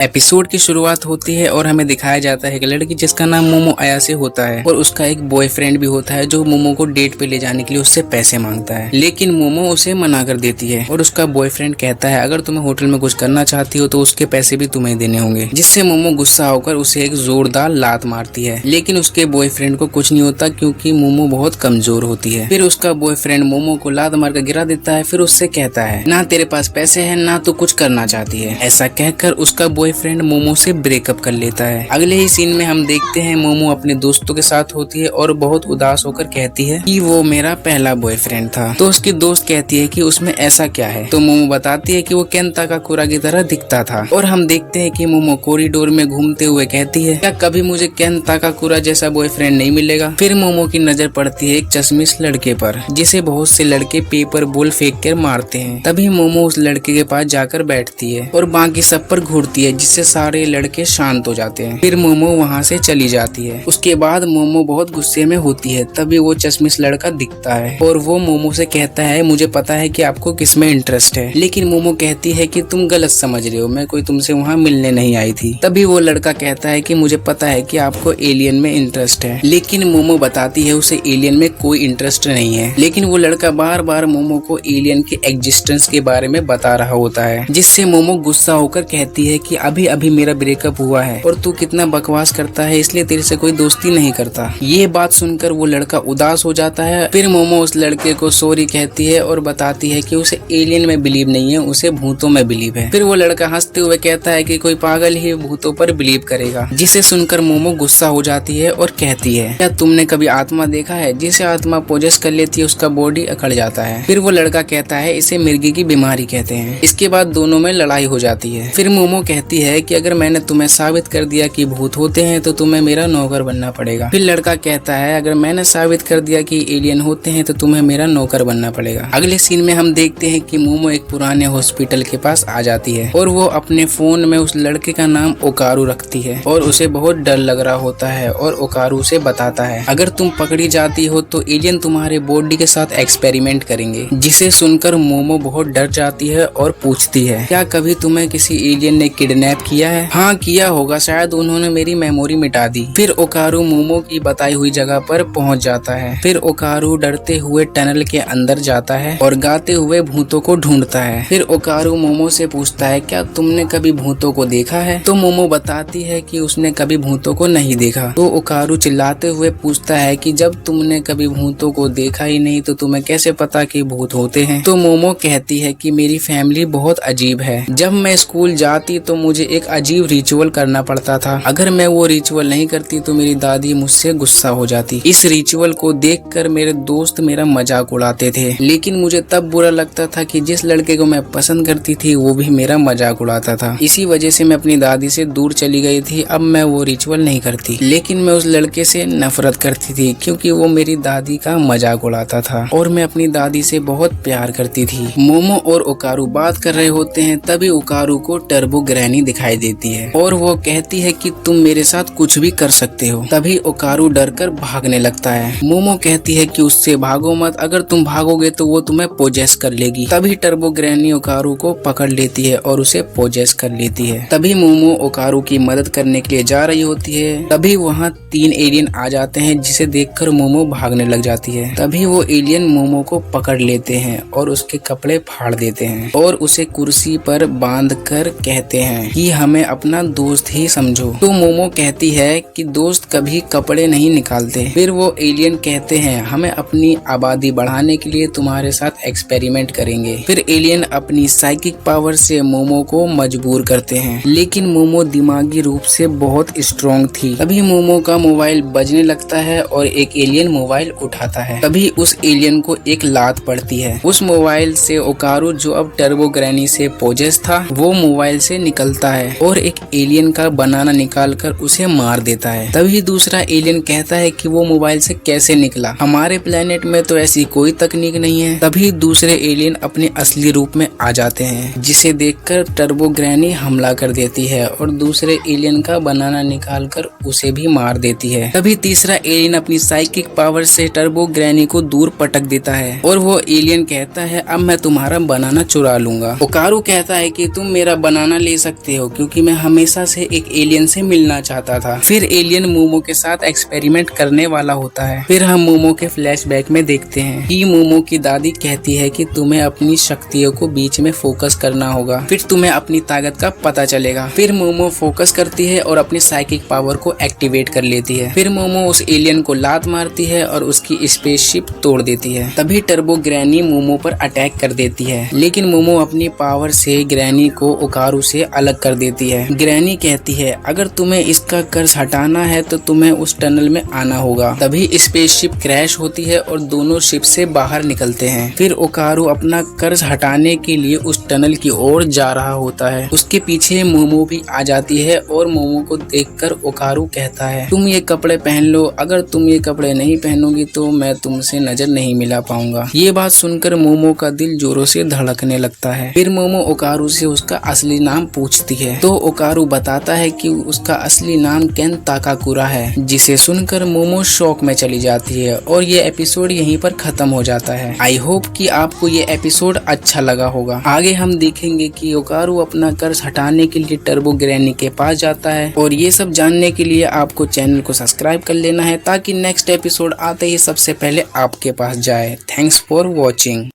Episode की शुरुआत होती है और हमें दिखाया जाता है एक लड़की जिसका नाम मोमो अयासे होता है और उसका एक बॉयफ्रेंड भी होता है जो मोमो को डेट पे ले जाने के लिए उससे पैसे मांगता है, लेकिन मोमो उसे मना कर देती है और उसका बॉयफ्रेंड कहता है अगर तुम्हें होटल में कुछ करना चाहती हो तो उसके पैसे भी तुम्हें देने होंगे, जिससे मोमो गुस्सा होकर उसे एक जोरदार लात मारती है। लेकिन उसके बॉयफ्रेंड को कुछ नहीं होता क्योंकि मोमो बहुत कमजोर होती है। फिर उसका बॉयफ्रेंड मोमो को लात मारकर गिरा देता है, फिर उससे कहता है ना तेरे पास पैसे है ना तो कुछ करना चाहती है। ऐसा कहकर उसका बॉयफ्रेंड मोमो से ब्रेकअप कर लेता है। अगले ही सीन में हम देखते हैं मोमो अपने दोस्तों के साथ होती है और बहुत उदास होकर कहती है कि वो मेरा पहला बॉयफ्रेंड था। तो उसकी दोस्त कहती है कि उसमें ऐसा क्या है, तो मोमो बताती है कि वो केन ताकाकुरा की तरह दिखता था। और हम देखते हैं कि मोमो कॉरिडोर में घूमते हुए कहती है क्या कभी मुझे केन ताकाकुरा जैसा बॉयफ्रेंड नहीं मिलेगा। फिर मोमो की नजर पड़ती है एक चश्मिश लड़के पर जिसे बहुत से लड़के पेपर बॉल फेंक कर मारते हैं। तभी मोमो उस लड़के के पास जाकर बैठती है और बाकी सब पर घूरती है, जिससे सारे लड़के शांत हो जाते हैं। फिर मोमो वहाँ से चली जाती है। उसके बाद मोमो बहुत गुस्से में होती है। तभी वो चश्मिश लड़का दिखता है और वो मोमो से कहता है मुझे पता है कि आपको किसमें इंटरेस्ट है। लेकिन मोमो कहती है कि तुम गलत समझ रहे हो, मैं कोई तुमसे वहाँ मिलने नहीं आई थी। तभी वो लड़का कहता है कि मुझे पता है कि आपको एलियन में इंटरेस्ट है। लेकिन मोमो बताती है उसे एलियन में कोई इंटरेस्ट नहीं है। लेकिन वो लड़का बार बार मोमो को एलियन के एग्जिस्टेंस के बारे में बता रहा होता है, जिससे मोमो गुस्सा होकर कहती है कि अभी अभी मेरा ब्रेकअप हुआ है और तू कितना बकवास करता है, इसलिए तेरे से कोई दोस्ती नहीं करता। ये बात सुनकर वो लड़का उदास हो जाता है। फिर मोमो उस लड़के को सॉरी कहती है और बताती है कि उसे एलियन में बिलीव नहीं है, उसे भूतों में बिलीव है। फिर वो लड़का हंसते हुए कहता है कि कोई पागल ही भूतों पर बिलीव करेगा, जिसे सुनकर मोमो गुस्सा हो जाती है और कहती है क्या तुमने कभी आत्मा देखा है, जिसे आत्मा पोजेस कर लेती है उसका बॉडी अकड़ जाता है। फिर वो लड़का कहता है इसे मिर्गी की बीमारी कहते हैं। इसके बाद दोनों में लड़ाई हो जाती है। फिर मोमो कहती है कि अगर मैंने तुम्हें साबित कर दिया कि भूत होते हैं तो तुम्हें मेरा नौकर बनना पड़ेगा। फिर लड़का कहता है अगर मैंने साबित कर दिया कि एलियन होते हैं तो तुम्हें मेरा नौकर बनना पड़ेगा। अगले सीन में हम देखते हैं कि मोमो एक पुराने हॉस्पिटल के पास आ जाती है और वो अपने फोन में उस लड़के का नाम ओकारू रखती है और उसे बहुत डर लग रहा होता है और ओकारू उसे बताता है अगर तुम पकड़ी जाती हो तो एलियन तुम्हारे बॉडी के साथ एक्सपेरिमेंट करेंगे। जिसे सुनकर मोमो बहुत डर जाती है और पूछती है क्या कभी तुम्हें किसी एलियन ने किडनैप किया है। हाँ किया होगा, शायद उन्होंने मेरी मेमोरी मिटा दी। फिर ओकारू मोमो की बताई हुई जगह पर पहुंच जाता है। फिर ओकारू डरते हुए टनल के अंदर जाता है और गाते हुए भूतों को ढूंढता है। फिर ओकारू मोमो से पूछता है क्या तुमने कभी भूतों को देखा है, तो मोमो बताती है कि उसने कभी भूतों को नहीं देखा। तो ओकारू चिल्लाते हुए पूछता है कि जब तुमने कभी भूतों को देखा ही नहीं तो तुम्हें कैसे पता कि भूत होते हैं। तो मोमो कहती है कि मेरी फैमिली बहुत अजीब है। जब मैं स्कूल जाती तो मुझे एक अजीब रिचुअल करना पड़ता था। अगर मैं वो रिचुअल नहीं करती तो मेरी दादी मुझसे गुस्सा हो जाती। इस रिचुअल को देखकर मेरे दोस्त मेरा मजाक उड़ाते थे, लेकिन मुझे तब बुरा लगता था कि जिस लड़के को मैं पसंद करती थी वो भी मेरा मजाक उड़ाता था। इसी वजह से मैं अपनी दादी से दूर चली गई थी। अब मैं वो रिचुअल नहीं करती, लेकिन मैं उस लड़के से नफरत करती थी क्योंकि वो मेरी दादी का मजाक उड़ाता था और मैं अपनी दादी से बहुत प्यार करती थी। मोमो और ओकारू बात कर रहे होते हैं, तभी ओकारू को टर्बो ग्रैनी दिखाई देती है और वो कहती है कि तुम मेरे साथ कुछ भी कर सकते हो। तभी ओकारू डरकर भागने लगता है। मोमो कहती है कि उससे भागो मत, अगर तुम भागोगे तो वो तुम्हें पोजेस कर लेगी। तभी टर्बो ग्रैनी ओकारू को पकड़ लेती है और उसे पोजेस कर लेती है। तभी मोमो ओकारू की मदद करने के लिए जा रही होती है। तभी वहाँ 3 एलियन आ जाते हैं, जिसे देखकर मोमो भागने लग जाती है। तभी वो एलियन मोमो को पकड़ लेते हैं और उसके कपड़े फाड़ देते हैं और उसे कुर्सी पर बांध कर कहते हैं कि हमें अपना दोस्त ही समझो। तो मोमो कहती है कि दोस्त कभी कपड़े नहीं निकालते। फिर वो एलियन कहते हैं हमें अपनी आबादी बढ़ाने के लिए तुम्हारे साथ एक्सपेरिमेंट करेंगे। फिर एलियन अपनी साइकिक पावर से मोमो को मजबूर करते हैं, लेकिन मोमो दिमागी रूप से बहुत स्ट्रॉन्ग थी। तभी मोमो का मोबाइल बजने लगता है और एक एलियन मोबाइल उठाता है। तभी उस एलियन को एक लात पड़ती है। उस मोबाइल से ओकारू जो अब टर्बो ग्रैनी से पोजेस था वो मोबाइल से निकलता है और एक एलियन का बनाना निकालकर उसे मार देता है। तभी दूसरा एलियन कहता है कि वो मोबाइल से कैसे निकला, हमारे प्लेनेट में तो ऐसी कोई तकनीक नहीं है। तभी दूसरे एलियन अपने असली रूप में आ जाते हैं, जिसे देखकर टर्बो ग्रैनी हमला कर देती है और दूसरे एलियन का बनाना निकालकर उसे भी मार देती है। तभी तीसरा एलियन अपनी साइकिक पावर से टर्बो ग्रैनी को दूर पटक देता है और वो एलियन कहता है अब मैं तुम्हारा बनाना चुरा लूंगा। ओकारू कहता है कि तुम मेरा बनाना ले सकते सकते हो क्योंकि मैं हमेशा से एक एलियन से मिलना चाहता था। फिर एलियन मोमो के साथ एक्सपेरिमेंट करने वाला होता है। फिर हम मोमो के फ्लैशबैक में देखते हैं कि मोमो की दादी कहती है कि तुम्हें अपनी शक्तियों को बीच में फोकस करना होगा, फिर तुम्हें अपनी ताकत का पता चलेगा। फिर मोमो फोकस करती है और अपनी साइकिक पावर को एक्टिवेट कर लेती है। फिर मोमो उस एलियन को लात मारती है और उसकी स्पेसशिप तोड़ देती है। तभी टर्बो ग्रैनी मोमो पर अटैक कर देती है, लेकिन मोमो अपनी पावर से ग्रैनी को ओकारू से अलग कर देती है। ग्रैनी कहती है अगर तुम्हें इसका कर्ज हटाना है तो तुम्हें उस टनल में आना होगा। तभी स्पेसशिप क्रैश होती है और दोनों शिप से बाहर निकलते हैं। फिर ओकारू अपना कर्ज हटाने के लिए उस टनल की ओर जा रहा होता है। उसके पीछे मोमो भी आ जाती है और मोमो को देखकर ओकारू कहता है तुम ये कपड़े पहन लो, अगर तुम ये कपड़े नहीं पहनोगी तो मैं तुमसे नजर नहीं मिला पाऊंगा। ये बात सुनकर मोमो का दिल जोरों से धड़कने लगता है। फिर मोमो ओकारू से उसका असली नाम पूछती है तो ओकारू बताता है कि उसका असली नाम केन ताकाकुरा है, जिसे सुनकर मोमो शॉक में चली जाती है और ये एपिसोड यहीं पर खत्म हो जाता है। आई होप कि आपको ये एपिसोड अच्छा लगा होगा। आगे हम देखेंगे कि ओकारू अपना कर्ज हटाने के लिए टर्बो ग्रैनी के पास जाता है और ये सब जानने के लिए आपको चैनल को सब्सक्राइब कर लेना है ताकि नेक्स्ट एपिसोड आते ही सबसे पहले आपके पास जाए। Thanks for watching.